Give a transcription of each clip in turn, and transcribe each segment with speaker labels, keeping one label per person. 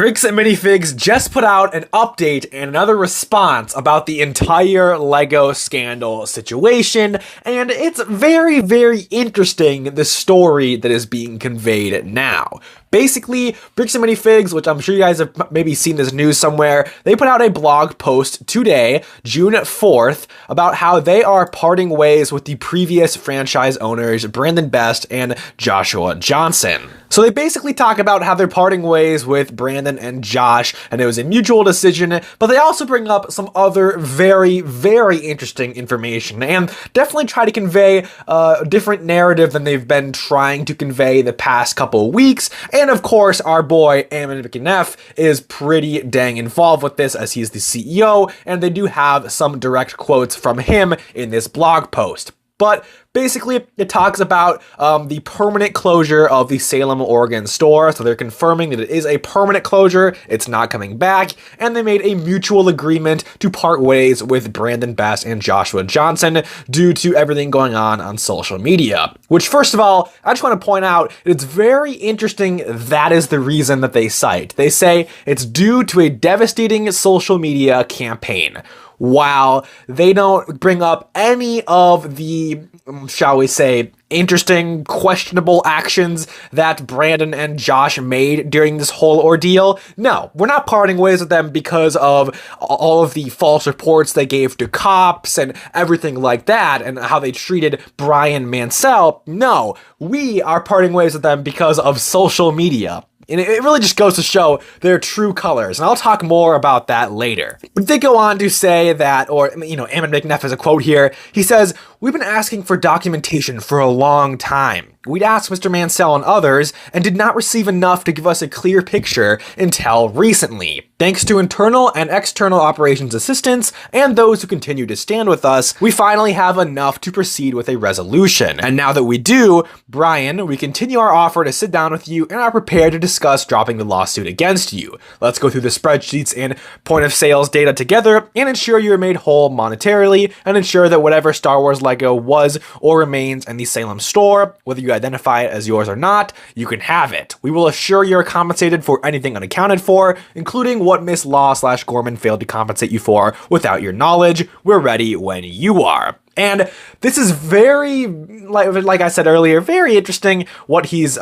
Speaker 1: Bricks and Minifigs just put out an update and another response about the entire LEGO scandal situation, and it's very, very interesting, the story that is being conveyed now. Basically, Bricks and Minifigs, which I'm sure you guys have maybe seen this news somewhere, they put out a blog post today, June 4th, about how they are parting ways with the previous franchise owners, Brandon Best and Joshua Johnson. So they basically talk about how they're parting ways with Brandon and Josh, and it was a mutual decision, but they also bring up some other very, very interesting information, and definitely try to convey a different narrative than they've been trying to convey the past couple weeks. And of course, our boy, Eamon McNeff, is pretty dang involved with this as he's the CEO, and they do have some direct quotes from him in this blog post. But basically, it talks about the permanent closure of the Salem, Oregon store. So they're confirming that it is a permanent closure. It's not coming back. And they made a mutual agreement to part ways with Brandon Best and Joshua Johnson due to everything going on social media. Which, first of all, I just want to point out, it's very interesting that is the reason that they cite. They say it's due to a devastating social media campaign. While they don't bring up any of the, shall we say, interesting, questionable actions that Brandon and Josh made during this whole ordeal. No, we're not parting ways with them because of all of the false reports they gave to cops and everything like that and how they treated Brian Mansell. No, we are parting ways with them because of social media. And it really just goes to show their true colors. And I'll talk more about that later. But they go on to say that, or, Eamon McNeff has a quote here. He says, "We've been asking for documentation for a long time. We'd asked Mr. Mansell and others and did not receive enough to give us a clear picture until recently. Thanks to internal and external operations assistants and those who continue to stand with us, we finally have enough to proceed with a resolution. And now that we do, Brian, we continue our offer to sit down with you and are prepared to discuss dropping the lawsuit against you. Let's go through the spreadsheets and point of sales data together and ensure you are made whole monetarily and ensure that whatever Star Wars LEGO was or remains in the Salem store, whether you identify it as yours or not, you can have it. We will assure you're compensated for anything unaccounted for, including what Miss Law/Gorman failed to compensate you for without your knowledge. We're ready when you are." And this is very, like I said earlier, very interesting what he's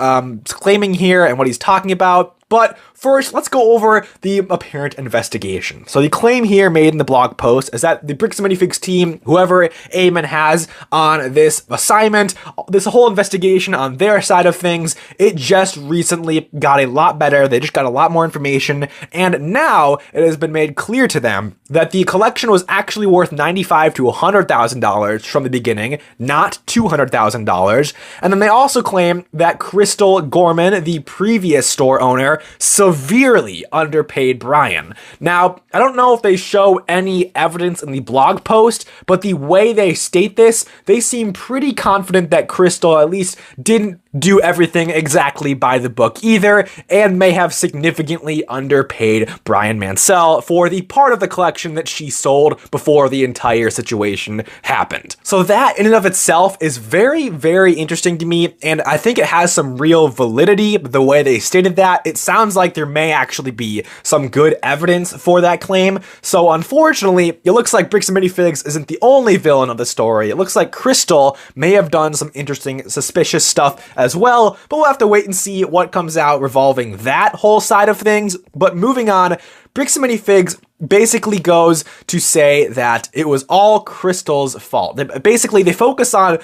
Speaker 1: claiming here and what he's talking about. But first, let's go over the apparent investigation. So the claim here made in the blog post is that the Bricks and Minifigs team, whoever Eamon has on this assignment, this whole investigation on their side of things, it just recently got a lot better. They just got a lot more information. And now it has been made clear to them that the collection was actually worth $95,000 to $100,000 from the beginning, not $200,000. And then they also claim that Crystal Gorman, the previous store owner, severely underpaid Brian. Now, I don't know if they show any evidence in the blog post, but the way they state this, they seem pretty confident that Crystal at least didn't do everything exactly by the book either, and may have significantly underpaid Brian Mansell for the part of the collection that she sold before the entire situation happened. So that in and of itself is very, very interesting to me, and I think it has some real validity, the way they stated that. It sounds like there may actually be some good evidence for that claim. So unfortunately, it looks like Bricks and Minifigs isn't the only villain of the story. It looks like Crystal may have done some interesting, suspicious stuff as well, but we'll have to wait and see what comes out revolving that whole side of things. But moving on, Bricks and Minifigs basically goes to say that it was all Crystal's fault. Basically, they focus on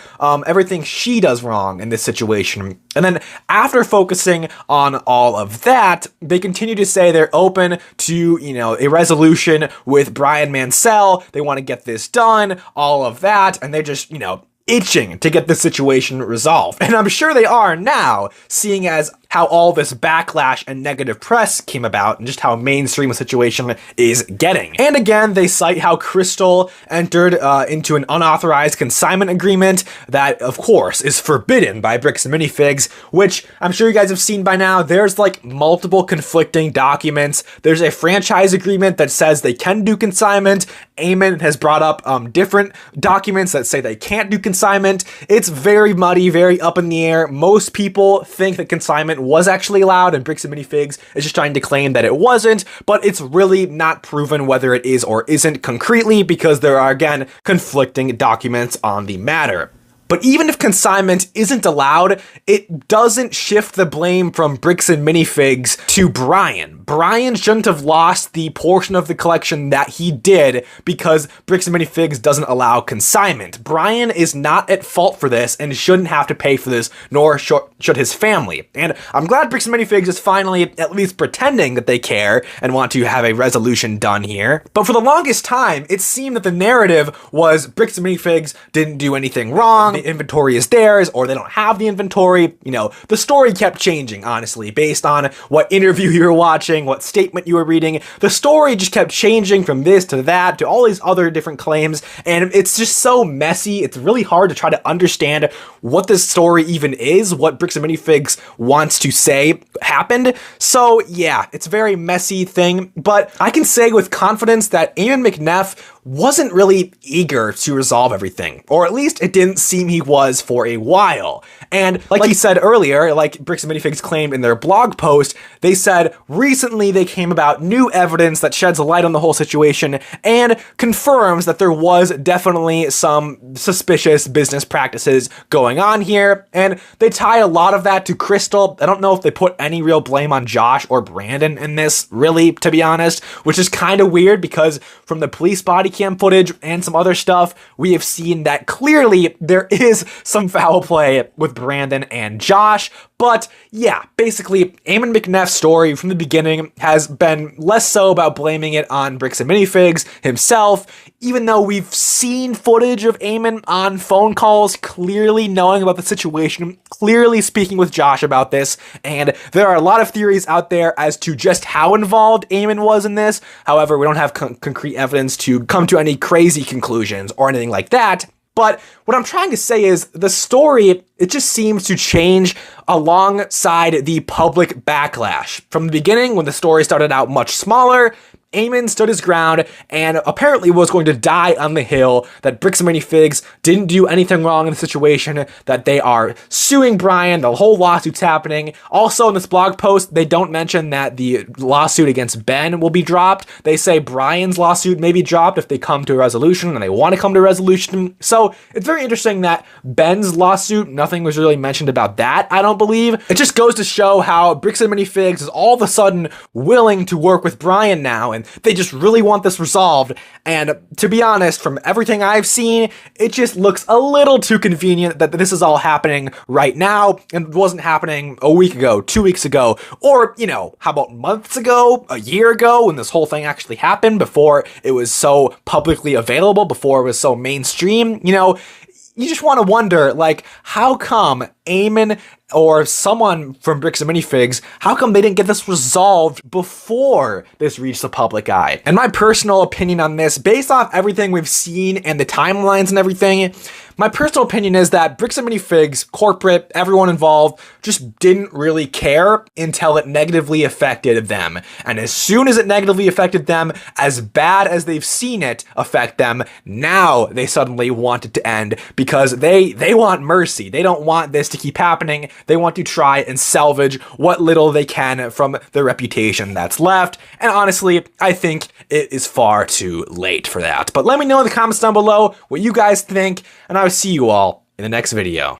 Speaker 1: everything she does wrong in this situation. And then after focusing on all of that, they continue to say they're open to, a resolution with Brian Mansell. They want to get this done, all of that. And they're just, itching to get the situation resolved. And I'm sure they are now, seeing as how all this backlash and negative press came about and just how mainstream the situation is getting. And again, they cite how Crystal entered into an unauthorized consignment agreement that, of course, is forbidden by Bricks and Minifigs, which I'm sure you guys have seen by now. There's like multiple conflicting documents. There's a franchise agreement that says they can do consignment. Eamon has brought up different documents that say they can't do consignment. It's very muddy, very up in the air. Most people think that consignment was actually allowed, and Bricks and Minifigs is just trying to claim that it wasn't, but it's really not proven whether it is or isn't concretely because there are, again, conflicting documents on the matter. But even if consignment isn't allowed, it doesn't shift the blame from Bricks and Minifigs to Brian. Brian shouldn't have lost the portion of the collection that he did because Bricks and Minifigs doesn't allow consignment. Brian is not at fault for this and shouldn't have to pay for this, nor should his family. And I'm glad Bricks and Minifigs is finally at least pretending that they care and want to have a resolution done here. But for the longest time, it seemed that the narrative was Bricks and Minifigs didn't do anything wrong, the inventory is theirs, or they don't have the inventory. You know, the story kept changing, honestly, based on what interview you were watching, what statement you were reading. The story just kept changing from this to that to all these other different claims, and it's just so messy. It's really hard to try to understand what this story even is, what Bricks and Minifigs wants to say happened. So yeah, it's a very messy thing, but I can say with confidence that Eamon McNeff wasn't really eager to resolve everything, or at least it didn't seem he was for a while. And like he said earlier, like Bricks and Minifigs claimed in their blog post, they said recently they came about new evidence that sheds a light on the whole situation and confirms that there was definitely some suspicious business practices going on here. And they tie a lot of that to Crystal. I don't know if they put any real blame on Josh or Brandon in this, really, to be honest, which is kind of weird because from the police body cam footage and some other stuff, we have seen that clearly there is some foul play with Brandon and Josh. But yeah, basically, Eamon McNeff's story from the beginning has been less so about blaming it on Bricks and Minifigs himself, even though we've seen footage of Eamon on phone calls, clearly knowing about the situation, clearly speaking with Josh about this, and there are a lot of theories out there as to just how involved Eamon was in this. However, we don't have concrete evidence to come to any crazy conclusions or anything like that. But what I'm trying to say is the story, it just seems to change alongside the public backlash. From the beginning, when the story started out much smaller, Eamon stood his ground and apparently was going to die on the hill that Bricks and Minifigs didn't do anything wrong in the situation, that they are suing Brian, the whole lawsuit's happening. Also in this blog post, they don't mention that the lawsuit against Ben will be dropped. They say Brian's lawsuit may be dropped if they come to a resolution, and they want to come to a resolution. So it's very interesting that Ben's lawsuit, nothing was really mentioned about that, I don't believe. It just goes to show how Bricks and Minifigs is all of a sudden willing to work with Brian now, and they just really want this resolved. And to be honest, from everything I've seen, it just looks a little too convenient that this is all happening right now and wasn't happening a week ago, 2 weeks ago, or, you know, how about months ago, a year ago, when this whole thing actually happened, before it was so publicly available, before it was so mainstream. You know, you just want to wonder, like, how come Eamon or someone from Bricks and Minifigs, how come they didn't get this resolved before this reached the public eye? And my personal opinion on this, based off everything we've seen and the timelines and everything, my personal opinion is that Bricks and Minifigs, corporate, everyone involved, just didn't really care until it negatively affected them. And as soon as it negatively affected them, as bad as they've seen it affect them, now they suddenly want it to end because they want mercy. They don't want this to keep happening. They want to try and salvage what little they can from the reputation that's left. And honestly, I think it is far too late for that. But let me know in the comments down below what you guys think, and I'll see you all in the next video.